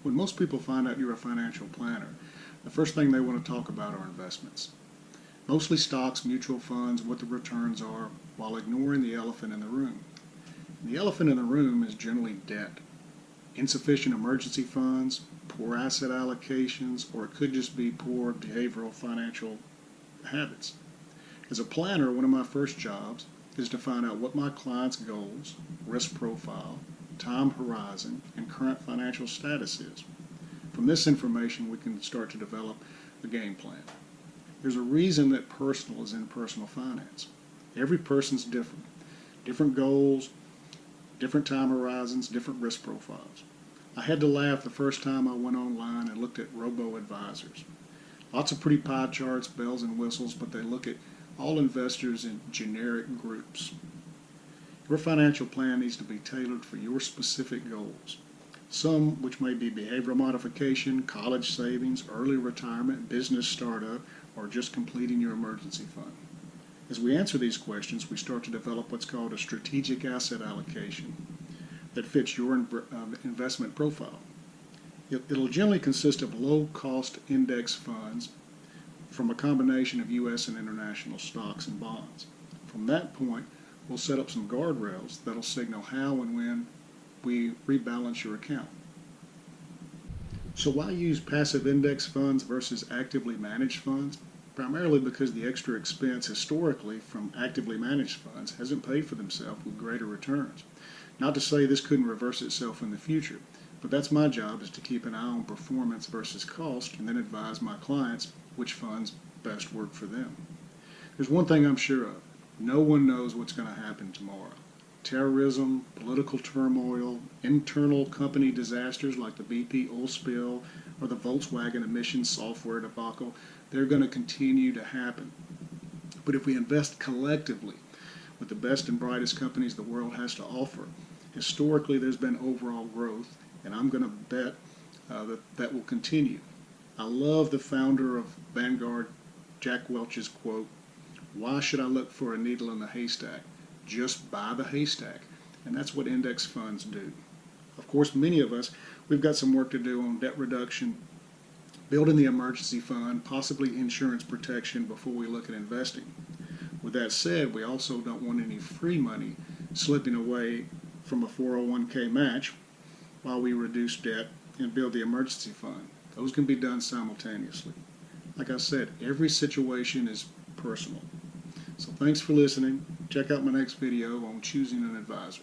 When most people find out you're a financial planner, the first thing they want to talk about are investments. Mostly stocks, mutual funds, what the returns are, while ignoring the elephant in the room. And the elephant in the room is generally debt. Insufficient emergency funds, poor asset allocations, or it could just be poor behavioral financial habits. As a planner, one of my first jobs is to find out what my client's goals, risk profile, time horizon, and current financial status is. From this information, we can start to develop a game plan. There's a reason that personal is in personal finance. Every person's different. Different goals, different time horizons, different risk profiles. I had to laugh the first time I went online and looked at robo-advisors. Lots of pretty pie charts, bells and whistles, but they look at all investors in generic groups. Your financial plan needs to be tailored for your specific goals. Some, which may be behavioral modification, college savings, early retirement, business startup, or just completing your emergency fund. As we answer these questions, we start to develop what's called a strategic asset allocation that fits your investment profile. It'll generally consist of low-cost index funds from a combination of U.S. and international stocks and bonds. From that point, we'll set up some guardrails that'll signal how and when we rebalance your account. So why use passive index funds versus actively managed funds? Primarily because the extra expense historically from actively managed funds hasn't paid for themselves with greater returns. Not to say this couldn't reverse itself in the future, but that's my job, is to keep an eye on performance versus cost and then advise my clients which funds best work for them. There's one thing I'm sure of. No one knows what's going to happen tomorrow. Terrorism, political turmoil, internal company disasters like the BP oil spill or the Volkswagen emissions software debacle, they're going to continue to happen. But if we invest collectively with the best and brightest companies the world has to offer, historically there's been overall growth, and I'm going to bet that will continue. I love the founder of Vanguard, Jack Welch's quote, "Why should I look for a needle in the haystack? Just buy the haystack." And that's what index funds do. Of course, many of us, we've got some work to do on debt reduction, building the emergency fund, possibly insurance protection before we look at investing. With that said, we also don't want any free money slipping away from a 401k match while we reduce debt and build the emergency fund. Those can be done simultaneously. Like I said, every situation is personal. So thanks for listening. Check out my next video on choosing an advisor.